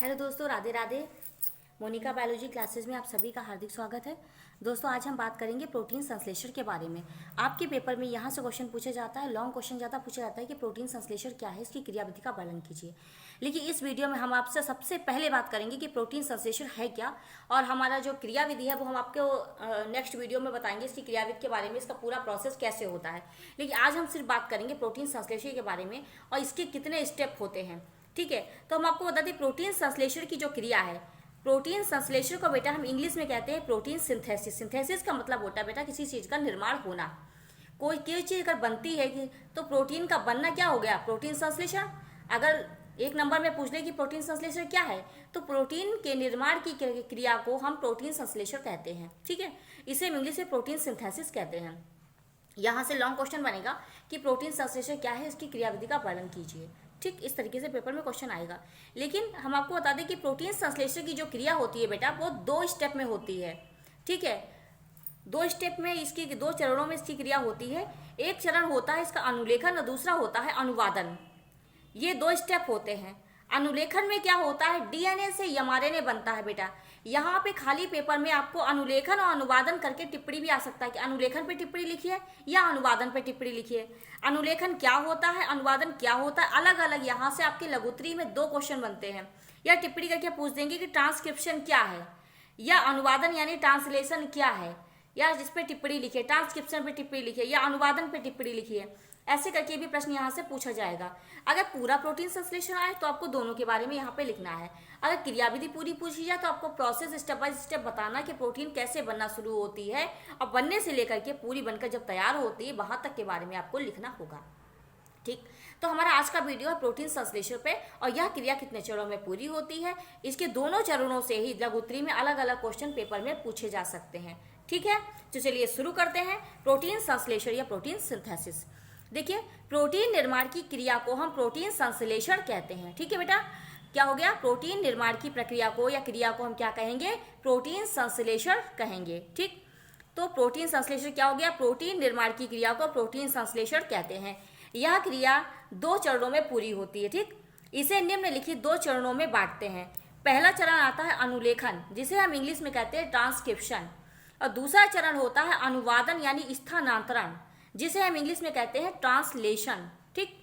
Hello दोस्तों, Radhe Radhe. Monika biology classes में आप सभी का हार्दिक स्वागत है। दोस्तों, आज हम बात करेंगे प्रोटीन संश्लेषण के बारे में। आपके पेपर में यहाँ से क्वेश्चन पूछा जाता है, लॉन्ग क्वेश्चन ज़्यादा पूछा जाता है कि प्रोटीन संश्लेषण क्या है, इसकी क्रियाविधि का वर्णन कीजिए। लेकिन इस वीडियो में हम आपसे सबसे पहले बात करेंगे कि प्रोटीन संश्लेषण है क्या, और हमारा जो क्रियाविधि है वो हम आपको नेक्स्ट वीडियो में बताएंगे इसकी क्रियाविधि के बारे में, इसका पूरा प्रोसेस कैसे होता है। लेकिन आज हम सिर्फ बात करेंगे प्रोटीन संश्लेषण के बारे में और इसके कितने स्टेप होते हैं। ठीक है, तो हम आपको बता दें प्रोटीन संश्लेषण की जो क्रिया है, प्रोटीन संश्लेषण को बेटा हम इंग्लिश में कहते हैं प्रोटीन सिंथेसिस। सिंथेसिस का मतलब होता है बेटा किसी चीज का निर्माण होना। कोई चीज अगर बनती है कि तो प्रोटीन का बनना क्या हो गया, प्रोटीन संश्लेषण। अगर एक नंबर में पूछ ले कि प्रोटीन संश्लेषण क्या है, तो प्रोटीन के निर्माण की क्रिया को हम प्रोटीन संश्लेषण कहते हैं। ठीक है, इसे हम इंग्लिश में प्रोटीन सिंथेसिस कहते हैं। यहाँ से लॉन्ग क्वेश्चन बनेगा कि प्रोटीन संश्लेषण क्या है, इसकी क्रियाविधि का वर्णन कीजिए। ठीक, इस तरीके से पेपर में क्वेश्चन आएगा। लेकिन हम आपको बता दें कि प्रोटीन संश्लेषण की जो क्रिया होती है बेटा वो 2 स्टेप में होती है। ठीक है, 2 स्टेप में इसकी 2 चरणों में इसकी क्रिया होती है। एक चरण होता है इसका अनुलेखन और दूसरा होता है अनुवादन। ये 2 स्टेप होते हैं। अनुलेखन में क्या होता है, डीएनए से एमआरएनए बनता है बेटा। यहाँ पे खाली पेपर में आपको अनुलेखन और अनुवादन करके टिप्पणी भी आ सकता है कि अनुलेखन पे टिप्पणी लिखिए या अनुवादन पे टिप्पणी लिखिए। अनुलेखन क्या होता है, अनुवादन क्या होता है, अलग अलग यहाँ से आपके लघुत्तरी में 2 क्वेश्चन बनते हैं। या टिप्पणी करके पूछ देंगे कि ट्रांसक्रिप्शन क्या है, या अनुवादन यानी ट्रांसलेशन क्या है, या जिस पे टिप्पणी लिखिए, ट्रांसक्रिप्शन पे टिप्पणी लिखिए या अनुवादन पे टिप्पणी लिखिए। ऐसे करके भी प्रश्न यहाँ से पूछा जाएगा। अगर पूरा प्रोटीन संश्लेषण आए तो आपको दोनों के बारे में यहाँ पे लिखना है। अगर क्रियाविधि पूरी पूछी जाए तो आपको प्रोसेस स्टेप बाय स्टेप बताना कि प्रोटीन कैसे बनना शुरू होती है और बनने से लेकर के पूरी बनकर जब तैयार होती है वहां तक के बारे में आपको लिखना होगा। ठीक, तो हमारा आज का वीडियो है प्रोटीन संश्लेषण पे, और यह क्रिया कितने चरणों में पूरी होती है। इसके दोनों चरणों से ही लघुत्तरी में अलग अलग क्वेश्चन पेपर में पूछे जा सकते हैं। ठीक है, तो चलिए शुरू करते हैं। प्रोटीन संश्लेषण या प्रोटीन सिंथेसिस। देखिए, प्रोटीन निर्माण की क्रिया को हम प्रोटीन संश्लेषण कहते हैं। ठीक है बेटा, क्या हो गया, प्रोटीन निर्माण की प्रक्रिया को या क्रिया को हम क्या कहेंगे, प्रोटीन संश्लेषण कहेंगे। ठीक, तो प्रोटीन संश्लेषण क्या हो गया, प्रोटीन निर्माण की क्रिया को प्रोटीन संश्लेषण कहते हैं। यह क्रिया 2 चरणों में पूरी होती है। ठीक, इसे निम्नलिखित 2 चरणों में बांटते हैं। पहला चरण आता है अनुलेखन, जिसे हम इंग्लिश में कहते हैं ट्रांसक्रिप्शन, और दूसरा चरण होता है अनुवादन यानी स्थानांतरण, जिसे हम इंग्लिश में कहते हैं ट्रांसलेशन। ठीक,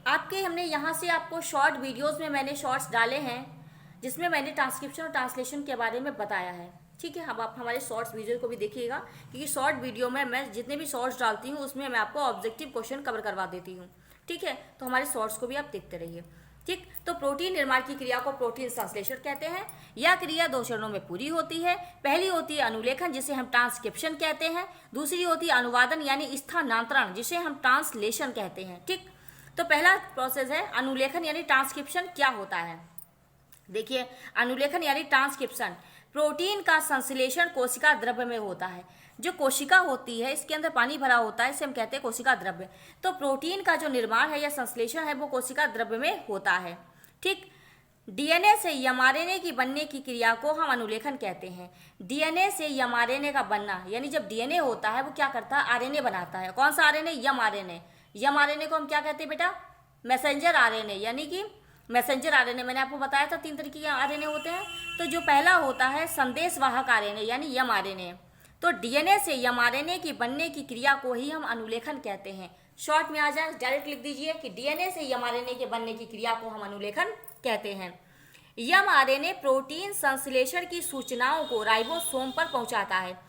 आपके हमने यहाँ से आपको शॉर्ट वीडियोस में मैंने शॉर्ट्स डाले हैं जिसमें मैंने ट्रांसक्रिप्शन और ट्रांसलेशन के बारे में बताया है। ठीक है, अब आप हमारे शॉर्ट्स वीडियो को भी देखिएगा, क्योंकि शॉर्ट वीडियो में मैं जितने भी शॉर्ट्स डालती हूँ उसमें मैं आपको ऑब्जेक्टिव क्वेश्चन कवर करवा देती हूँ। ठीक है, तो हमारे शॉर्ट्स को भी आप देखते रहिए। ठीक, तो प्रोटीन निर्माण की क्रिया को प्रोटीन संश्लेषण कहते हैं। यह क्रिया 2 चरणों में पूरी होती है। पहली होती है अनुलेखन, जिसे हम ट्रांसक्रिप्शन कहते हैं। दूसरी होती है अनुवादन यानी स्थानांतरण, जिसे हम ट्रांसलेशन कहते हैं। ठीक, तो पहला प्रोसेस है अनुलेखन यानी ट्रांसक्रिप्शन। क्या होता है, देखिए, अनुलेखन यानी ट्रांसक्रिप्शन, प्रोटीन का संश्लेषण कोशिका द्रव्य में होता है। जो कोशिका होती है इसके अंदर पानी भरा होता है, इसे हम कहते हैं कोशिका द्रव्य। तो प्रोटीन का जो निर्माण है या संश्लेषण है वो कोशिका द्रव्य में होता है। ठीक, डीएनए से एमआरएनए की बनने की क्रिया को हम अनुलेखन कहते हैं। डीएनए से एमआरएनए का बनना, यानी जब डीएनए होता है वो क्या करता है, आरएनए बनाता है। कौन सा आरएनए, एमआरएनए। एमआरएनए को हम क्या कहते हैं बेटा, मैसेंजर आरएनए, यानी कि मैसेंजर आरएनए। मैंने आपको बताया था 3 तरीके के आरएनए होते हैं। तो जो पहला होता है संदेशवाहक आरएनए यानी एमआरएनए। तो डीएनए से एमआरएनए की बनने की क्रिया को ही हम अनुलेखन कहते हैं। शॉर्ट में आ जाए, डायरेक्ट लिख दीजिए कि डीएनए से एमआरएनए के बनने की क्रिया को हम अनुलेखन कहते हैं। एमआरएनए प्रोटीन संश्लेषण की सूचनाओं को राइबोसोम पर पहुंचाता है।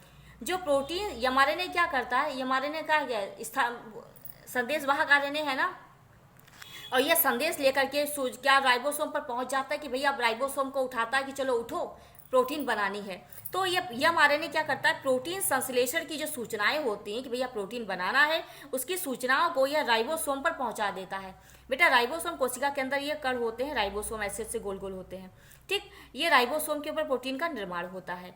जो प्रोटीन एमआरएनए क्या करता है, एमआरएनए का संदेशवाहक आरएनए है ना, और यह संदेश लेकर के क्या राइबोसोम पर पहुंच जाता है कि भैया अब राइबोसोम को उठाता है कि चलो उठो प्रोटीन बनानी है। तो ये एमआरएनए क्या करता है, प्रोटीन संश्लेषण की जो सूचनाएं होती हैं कि भैया प्रोटीन बनाना है, उसकी सूचनाओं को यह राइबोसोम पर पहुंचा देता है। बेटा, राइबोसोम कोशिका के अंदर ये कण होते हैं, राइबोसोम ऐसे गोल गोल होते हैं। ठीक, ये राइबोसोम के ऊपर प्रोटीन का निर्माण होता है।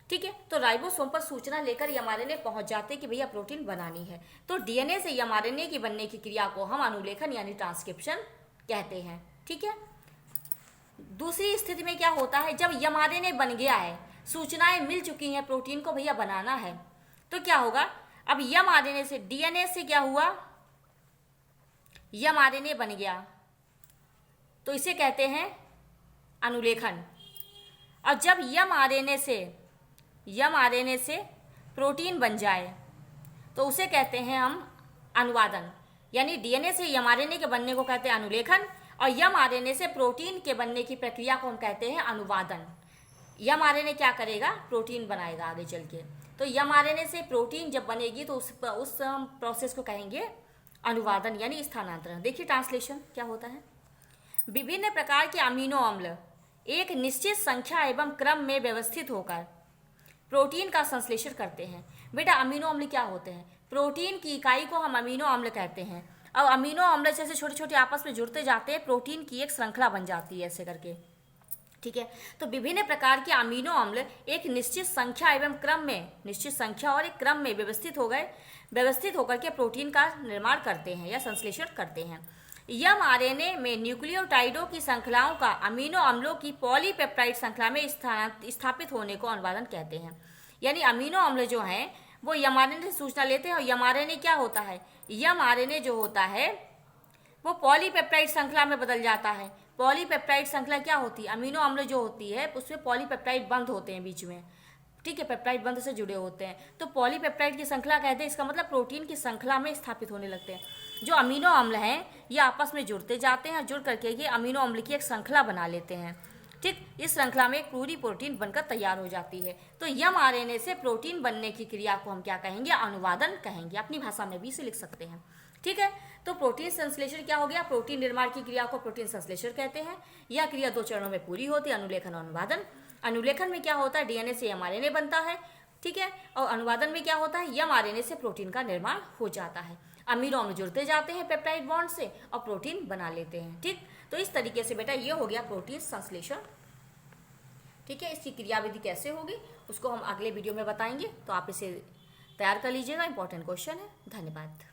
ठीक है, तो राइबोसोम पर सूचना लेकर एमआरएनए पहुंच जाते हैं कि भैया प्रोटीन बनानी है। तो डीएनए से एमआरएनए की बनने की क्रिया को हम अनुलेखन यानी ट्रांसक्रिप्शन कहते हैं। ठीक है, दूसरी स्थिति में क्या होता है, जब एमआरएनए बन गया है, सूचनाएं मिल चुकी हैं प्रोटीन को भैया बनाना है, तो क्या होगा, अब एमआरएनए से डीएनए से क्या हुआ, एमआरएनए बन गया। तो इसे कहते हैं अनुलेखन। और जब यम आरएनए से प्रोटीन बन जाए तो उसे कहते हैं हम अनुवादन। यानी डीएनए से यम आरएनए के बनने को कहते हैं अनुलेखन, और यम आरएनए से प्रोटीन के बनने की प्रक्रिया को हम कहते हैं अनुवादन। यम आरएनए क्या करेगा, प्रोटीन बनाएगा आगे चल के। तो यम आरएनए से प्रोटीन जब बनेगी तो उस प्रोसेस को कहेंगे अनुवादन यानी स्थानांतरण। देखिए ट्रांसलेशन क्या होता है। विभिन्न प्रकार के अमीनो अम्ल एक निश्चित संख्या एवं क्रम में व्यवस्थित होकर प्रोटीन का संश्लेषण करते हैं। बेटा अमीनो अम्ल क्या होते हैं, प्रोटीन की इकाई को हम अमीनो अम्ल कहते हैं। अब अमीनो अम्ल जैसे छोटे छोटे आपस में जुड़ते जाते हैं, प्रोटीन की एक श्रृंखला बन जाती है ऐसे करके, ठीक है। तो विभिन्न प्रकार के अमीनो अम्ल एक निश्चित संख्या एवं क्रम में, निश्चित संख्या और एक क्रम में व्यवस्थित होकर के प्रोटीन का निर्माण करते हैं या संश्लेषण करते हैं। यम आरएनए में न्यूक्लियोटाइडों की श्रृंखलाओं का अमीनो अम्लों की पॉलीपेप्टाइड श्रृंखला में स्थापित होने को अनुवादन कहते हैं। यानी अमीनो अम्ल जो हैं वो यम आरएनए से सूचना लेते हैं, और यम आरएनए क्या होता है, यम आरएनए जो होता है वो पॉलीपेप्टाइड श्रृंखला में बदल जाता है। पॉलीपेप्टाइड श्रृंखला क्या होती है, अमीनो अम्ल जो होती है उसमें पॉलीपेप्टाइड बंध होते हैं बीच में, ठीक है, पेप्टाइड बंध से जुड़े होते हैं, तो पॉलीपेप्टाइड की श्रृंखला कहते हैं। इसका मतलब प्रोटीन की श्रृंखला में स्थापित होने लगते हैं। जो अमीनो अम्ल हैं ये आपस में जुड़ते जाते हैं, जुड़ करके ये अमीनो अम्ल की एक श्रृंखला बना लेते हैं, ठीक। इस श्रृंखला में एक पूरी प्रोटीन बनकर तैयार हो जाती है। तो यम आरएनए से प्रोटीन बनने की क्रिया को हम क्या कहेंगे, अनुवादन कहेंगे। अपनी भाषा में भी इसे लिख सकते हैं, ठीक है। तो प्रोटीन संश्लेषण क्या हो गया, प्रोटीन निर्माण की क्रिया को प्रोटीन संश्लेषण कहते हैं। यह क्रिया 2 चरणों में पूरी होती है, अनुलेखन और अनुवादन। अनुलेखन में क्या होता है, डीएनए से यम आरएनए बनता है, ठीक है। और अनुवादन में क्या होता है, यम आरएनए से प्रोटीन का निर्माण हो जाता है। अमीनो अम्ल जुड़ते जाते हैं पेप्टाइड बॉन्ड से और प्रोटीन बना लेते हैं, ठीक। तो इस तरीके से बेटा ये हो गया प्रोटीन संश्लेषण, ठीक है। इसकी क्रियाविधि कैसे होगी उसको हम अगले वीडियो में बताएंगे, तो आप इसे तैयार कर लीजिएगा, इंपॉर्टेंट क्वेश्चन है। धन्यवाद।